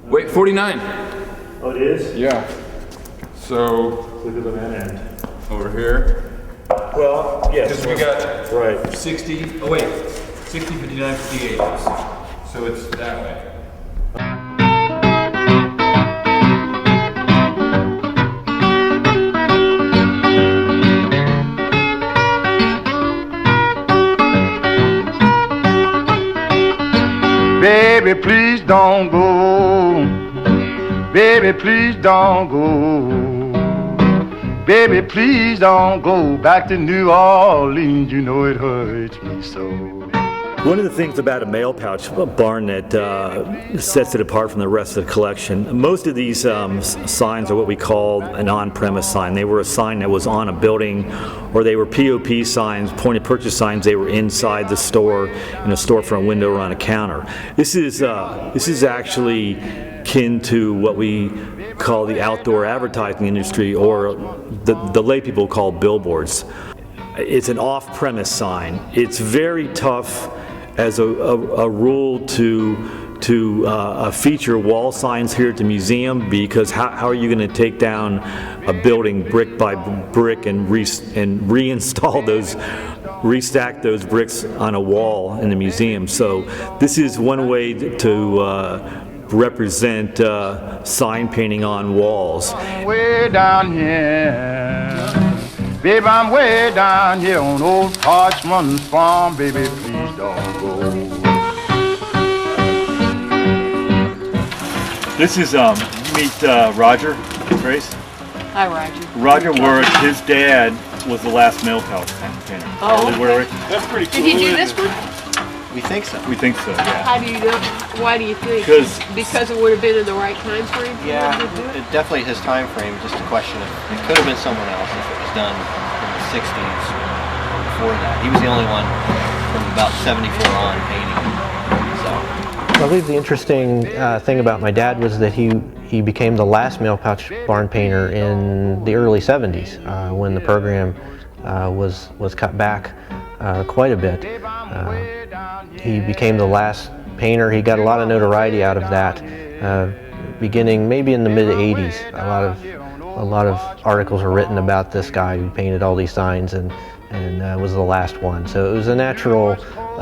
Wait, 49. Oh, it is? Yeah. So Look at the man end. over here. Well, yes. Because we got Right. 60. Oh wait, 60, 59, 58. So it's that way. Baby, please don't go. Baby, please don't go. Baby, please don't go back to New Orleans. You know it hurts me so. One of the things about a mail pouch barn that sets it apart from the rest of the collection, most of these signs are what we call an on-premise sign. They were a sign that was on a building, or they were POP signs, point of purchase signs. They were inside the store, in a storefront window or on a counter. This is actually akin to what we call the outdoor advertising industry, or the lay people call billboards. It's an off-premise sign. It's very tough as a rule to feature wall signs here at the museum, because how are you going to take down a building brick by brick and reinstall those, restack those bricks on a wall in the museum? So this is one way to represent sign painting on walls. Way down here, baby, I'm way down here on old Parchman's farm. Baby, please don't go. This is meet Roger Grace. Hi, Roger. Roger Warwick, his dad was the last mail pouch painter. Oh, Charlie Warwick. That's pretty cool. Did he do this one? We think so. We think so, yeah. How do you know? Why do you think? 'Cause- Because it would have been in the right time frame for Yeah, him to do it? definitely his time frame, just a question of, it could have been someone else if it was done in the 60s or before that. He was the only one from about 74 on painting. So, I believe the interesting thing about my dad was that he became the last mail pouch barn painter in the early 70s when the program was cut back quite a bit. He became the last painter. He got a lot of notoriety out of that, beginning maybe in the mid 80s. A lot of articles were written about this guy who painted all these signs and was the last one. So it was a natural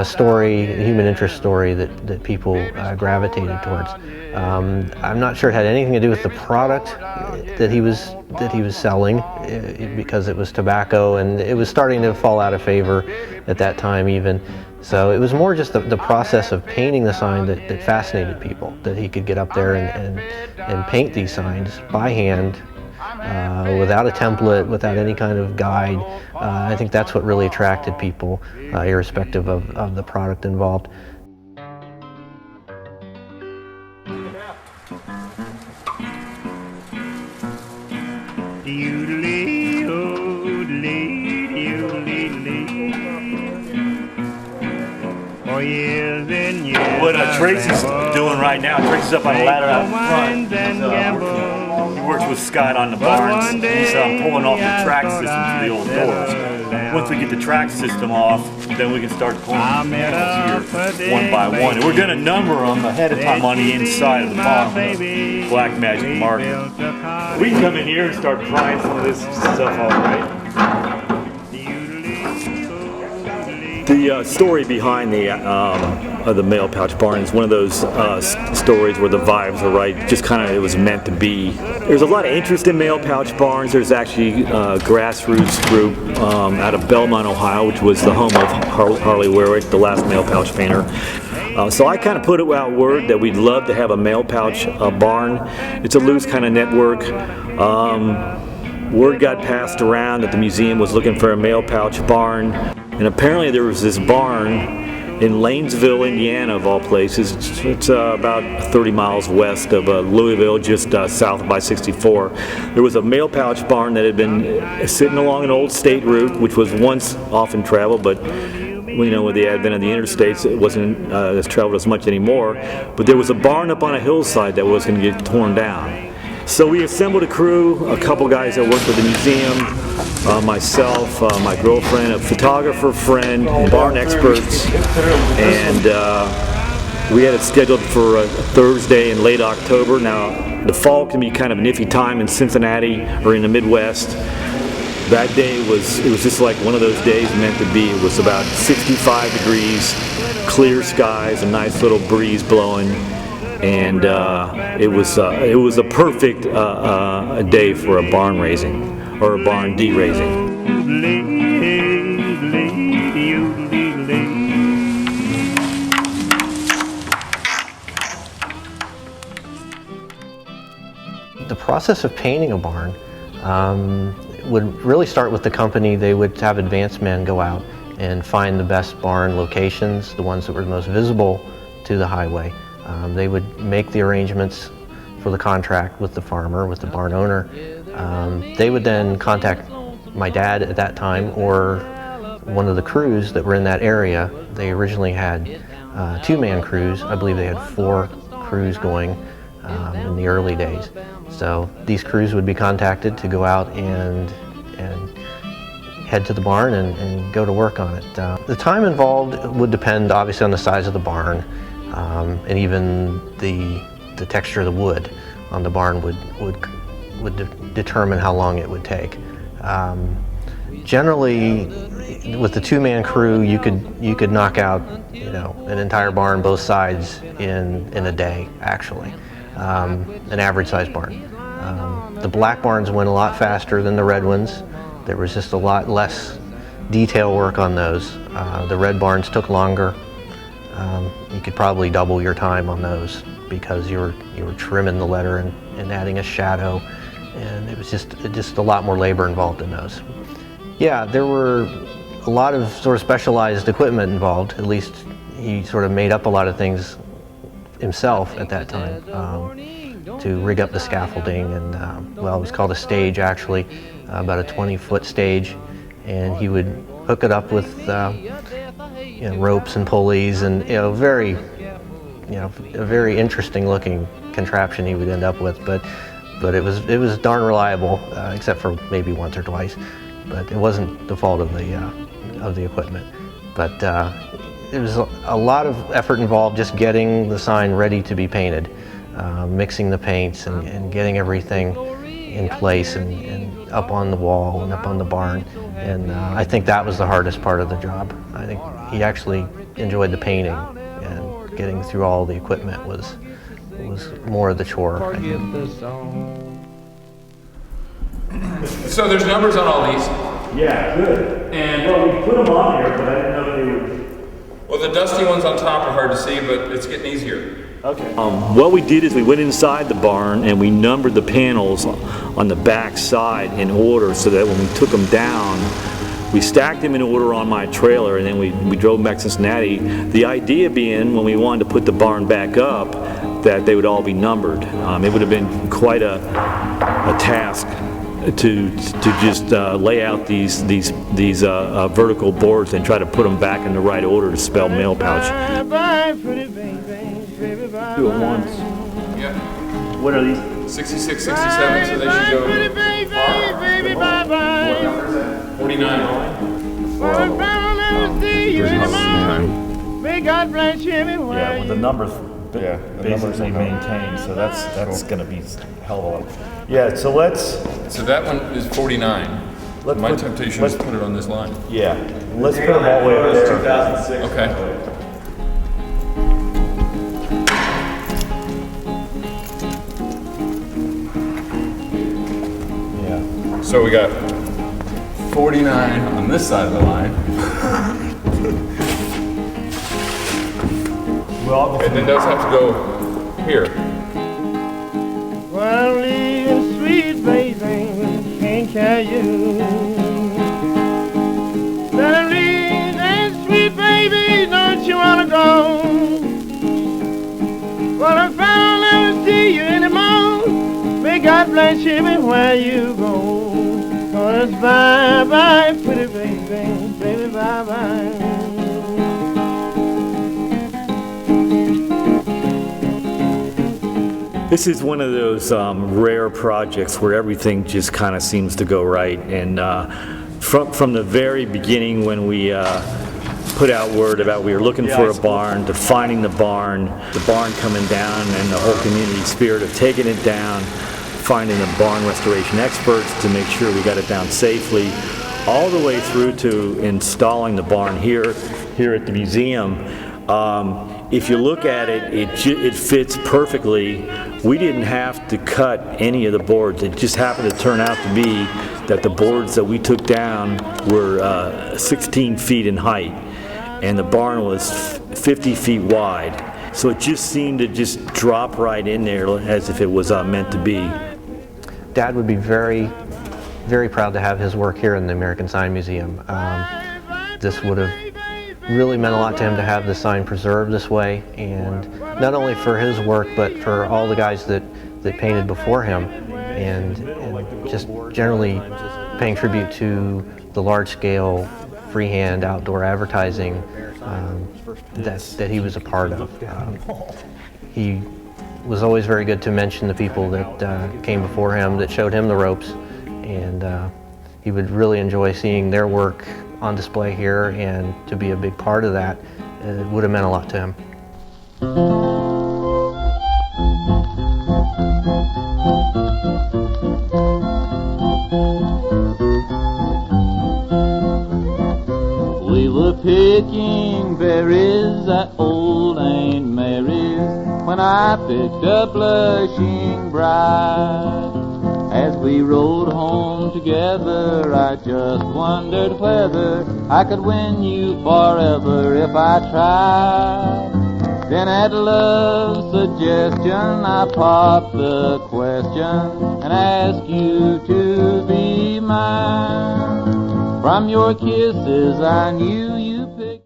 story, a human interest story that people gravitated towards. I'm not sure it had anything to do with the product that he was selling, because it was tobacco and it was starting to fall out of favor at that time even. So it was more just the process of painting the sign that fascinated people, that he could get up there and paint these signs by hand, without a template, without any kind of guide. I think that's what really attracted people, irrespective of the product involved. What Tracy's doing right now, Tracy's up on a ladder out front. He works with Scott on the barns. He's pulling off the track system to the old doors. Once we get the track system off, then we can start pulling the panels here one by one. And we're going to number them ahead of time on the inside of the barn with a black magic marker. We can come in here and start prying some of this stuff off, right? The story behind the mail pouch barn is one of those stories where the vibes are right. Just kind of, it was meant to be. There's a lot of interest in mail pouch barns. There's actually a grassroots group out of Belmont, Ohio, which was the home of Harley Warwick, the last mail pouch painter. So I kind of put it out word that we'd love to have a mail pouch barn. It's a loose kind of network. Word got passed around that the museum was looking for a mail pouch barn. And apparently there was this barn in Lanesville, Indiana, of all places. It's about 30 miles west of Louisville, just south of I-64. There was a mail pouch barn that had been sitting along an old state route, which was once often traveled, but with the advent of the interstates, it wasn't as traveled as much anymore. But there was a barn up on a hillside that was going to get torn down. So we assembled a crew, a couple guys that worked with the museum, myself, my girlfriend, a photographer friend, and barn experts, and We had it scheduled for a Thursday in late October. Now, the fall can be kind of an iffy time in Cincinnati or in the Midwest. That day it was just like one of those days meant to be. It was about 65 degrees, clear skies, a nice little breeze blowing, and it was a perfect day for a barn raising or a barn de-raising. The process of painting a barn would really start with the company. They would have advanced men go out and find the best barn locations, the ones that were most visible to the highway. They would make the arrangements for the contract with the farmer, with the barn owner. They would then contact my dad at that time or one of the crews that were in that area. They originally had two-man crews. I believe they had 4 crews going in the early days. So these crews would be contacted to go out and head to the barn and go to work on it. The time involved would depend obviously on the size of the barn and even the texture of the wood on the barn would determine how long it would take. Generally, with the two-man crew, you could knock out an entire barn, both sides, in a day actually. An average-sized barn. The black barns went a lot faster than the red ones. There was just a lot less detail work on those. The red barns took longer. You could probably double your time on those because you were trimming the letter and adding a shadow, and it was just a lot more labor involved in those. Yeah, there were a lot of sort of specialized equipment involved. At least he sort of made up a lot of things himself at that time to rig up the scaffolding, and well, it was called a stage actually, about a 20-foot stage, and he would hook it up with ropes and pulleys, and a very interesting looking contraption he would end up with, but it was darn reliable, except for maybe once or twice, but it wasn't the fault of the equipment. But there was a lot of effort involved just getting the sign ready to be painted, mixing the paints and getting everything in place and up on the wall and up on the barn. And I think that was the hardest part of the job. I think he actually enjoyed the painting, and getting through all the equipment was more of the chore. So there's numbers on all these. Yeah, good. And well, we put them on here, but I didn't know if they would. Well, the dusty ones on top are hard to see, but it's getting easier. Okay. What we did is we went inside the barn and we numbered the panels on the back side in order, so that when we took them down, we stacked them in order on my trailer, and then we drove back to Cincinnati. The idea being, when we wanted to put the barn back up, that they would all be numbered. It would have been quite a task to just lay out these vertical boards and try to put them back in the right order to spell mail pouch. Do it once. Yeah. What are these? 66, 67, so they should go far. What number is that? 49. Yeah, well, the numbers basically maintained, so that's going to be a hell of a lot. Yeah, so So that one is 49. My temptation is to put it on this line. Yeah, let's put them all the way up there. 2006. Okay. Yeah. So we got 49 on this side of the line. Well, And then those have to go here. Well, leaving sweet baby, can't carry you. Well, leaving sweet baby, don't you wanna go? Well, if I'll never see you anymore, may God bless you everywhere you go. 'Cause bye-bye, pretty baby, baby, bye-bye. this is one of those rare projects where everything just kind of seems to go right. And from the very beginning, when we put out word about we were looking for a barn, defining the barn coming down, and the whole community spirit of taking it down, finding the barn restoration experts to make sure we got it down safely, all the way through to installing the barn here at the museum. If you look at it, it fits perfectly. We didn't have to cut any of the boards. It just happened to turn out to be that the boards that we took down were 16 feet in height, and the barn was 50 feet wide. So it just seemed to just drop right in there as if it was meant to be. Dad would be very, very proud to have his work here in the American Sign Museum. This would have really meant a lot to him to have the sign preserved this way, and not only for his work but for all the guys that painted before him, and just generally paying tribute to the large-scale freehand outdoor advertising that he was a part of. He was always very good to mention the people that came before him, that showed him the ropes, and he would really enjoy seeing their work on display here, and to be a big part of that, it would have meant a lot to him. We were picking berries at old Aunt Mary's when I picked a blushing bride. As we rode home together, I just wondered whether I could win you forever if I tried. Then at love's suggestion, I popped the question and asked you to be mine. From your kisses, I knew you picked